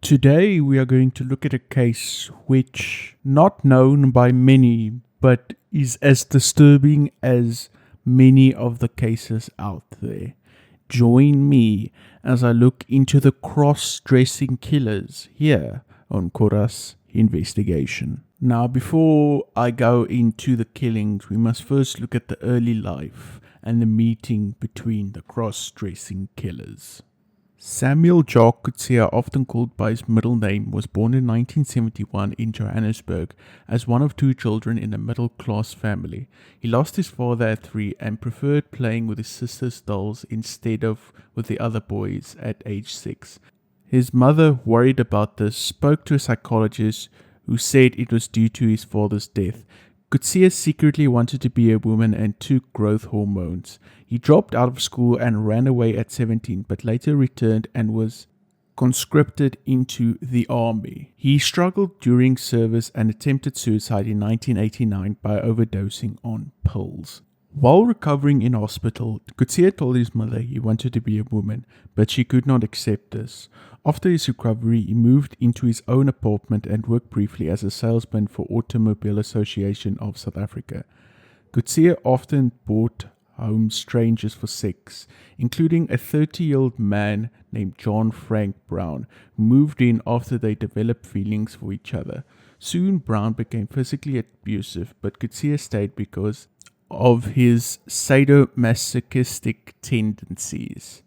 Today we are going to look at a case which not known by many but is as disturbing as many of the cases out there. Join me as I look into the cross-dressing killers here on Corras Investigation. Now, before I go into the killings, we must first look at the early life and the meeting between the cross-dressing killers. Samuel Jacques Coetzee, often called by his middle name, was born in 1971 in Johannesburg as one of two children in a middle-class family. He lost his father at 3 and preferred playing with his sister's dolls instead of with the other boys at age 6. His mother, worried about this, spoke to a psychologist who said it was due to his father's death. Coetzee secretly wanted to be a woman and took growth hormones. He dropped out of school and ran away at 17, but later returned and was conscripted into the army. He struggled during service and attempted suicide in 1989 by overdosing on pills. While recovering in hospital, Coetzee told his mother he wanted to be a woman, but she could not accept this. After his recovery, he moved into his own apartment and worked briefly as a salesman for Automobile Association of South Africa. Coetzee often brought home strangers for sex, including a 30-year-old man named John Frank Brown, who moved in after they developed feelings for each other. Soon, Brown became physically abusive, but Coetzee stayed because of his sadomasochistic tendencies.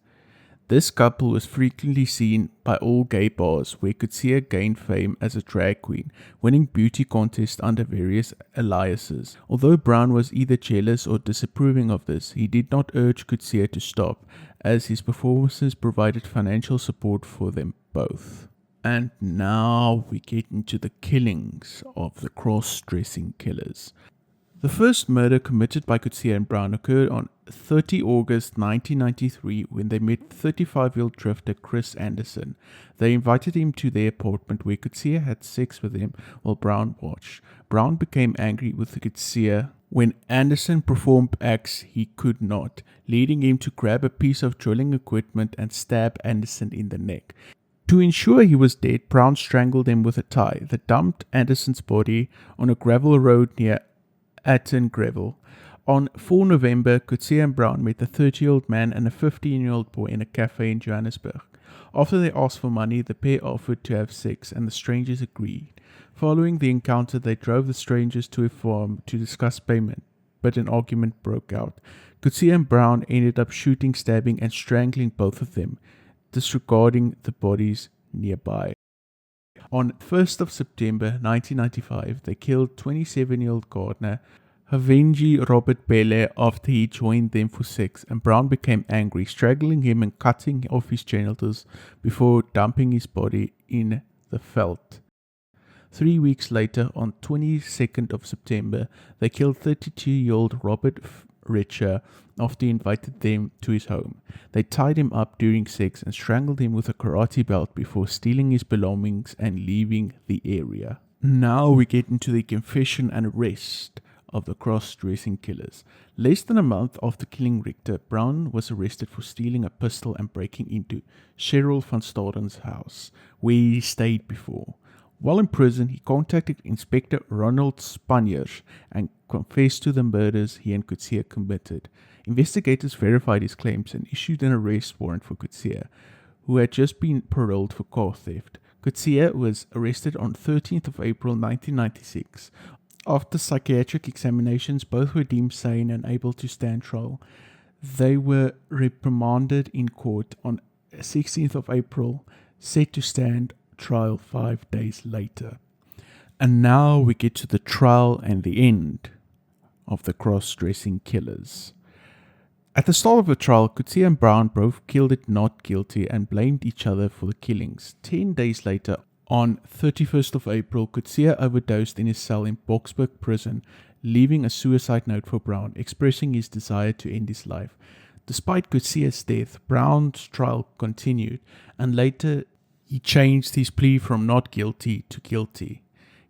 This couple was frequently seen by all gay bars, where Coetzee gained fame as a drag queen, winning beauty contests under various aliases. Although Brown was either jealous or disapproving of this, he did not urge Coetzee to stop, as his performances provided financial support for them both. And now we get into the killings of the cross-dressing killers. The first murder committed by Coetzee and Brown occurred on 30 August 1993 when they met 35-year-old drifter Chris Anderson. They invited him to their apartment where Coetzee had sex with him while Brown watched. Brown became angry with Coetzee when Anderson performed acts he could not, leading him to grab a piece of drilling equipment and stab Anderson in the neck. To ensure he was dead, Brown strangled him with a tie. They dumped Anderson's body on a gravel road near Atten Gravel. On 4 November, Coetzee and Brown met a 30-year-old man and a 15-year-old boy in a cafe in Johannesburg. After they asked for money, the pair offered to have sex, and the strangers agreed. Following the encounter, they drove the strangers to a farm to discuss payment, but an argument broke out. Coetzee and Brown ended up shooting, stabbing, and strangling both of them, disregarding the bodies nearby. On 1st of September 1995, they killed 27-year-old gardener Havenji Robert Bele after he joined them for sex, and Brown became angry, strangling him and cutting off his genitals before dumping his body in the veld. 3 weeks later, on 22nd of September, they killed 32-year-old Robert Richer after he invited them to his home. They tied him up during sex and strangled him with a karate belt before stealing his belongings and leaving the area. Now we get into the confession and arrest of the cross-dressing killers. Less than a month after killing Richter, Brown was arrested for stealing a pistol and breaking into Cheryl van Staden's house, where he stayed before. While in prison, he contacted Inspector Ronald Spaniers and confessed to the murders he and Coetzee committed. Investigators verified his claims and issued an arrest warrant for Coetzee, who had just been paroled for car theft. Coetzee was arrested on 13th of April 1996. After psychiatric examinations, both were deemed sane and able to stand trial. They were reprimanded in court on 16th of April, set to stand trial 5 days later. And now we get to the trial and the end of the cross-dressing killers. At the start of the trial, Coetzee and Brown both pleaded not guilty and blamed each other for the killings. 10 days later, on 31st of April, Coetzee overdosed in his cell in Boksburg prison, leaving a suicide note for Brown, expressing his desire to end his life. Despite Coetzee's death, Brown's trial continued, and later he changed his plea from not guilty to guilty.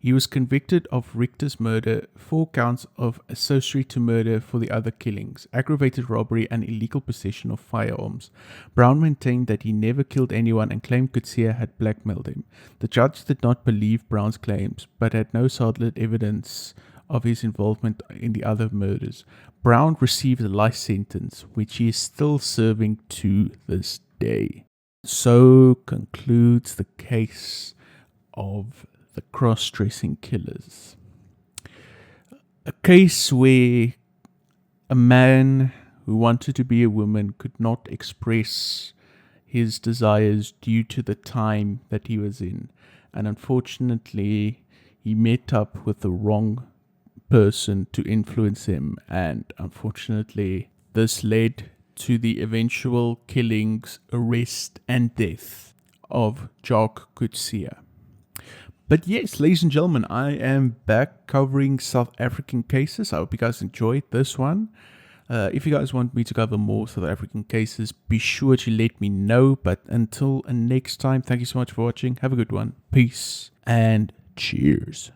He was convicted of Richter's murder, 4 counts of accessory to murder for the other killings, aggravated robbery, and illegal possession of firearms. Brown maintained that he never killed anyone and claimed Coetzee had blackmailed him. The judge did not believe Brown's claims, but had no solid evidence of his involvement in the other murders. Brown received a life sentence, which he is still serving to this day. So concludes the case of the cross-dressing killers. A case where a man who wanted to be a woman could not express his desires due to the time that he was in. And unfortunately, he met up with the wrong person to influence him. And unfortunately, this led to the eventual killings, arrest, and death of Jacques Coetzee. But yes, ladies and gentlemen, I am back covering South African cases. I hope you guys enjoyed this one. If you guys want me to cover more South African cases, be sure to let me know. But until next time, thank you so much for watching. Have a good one. Peace and cheers.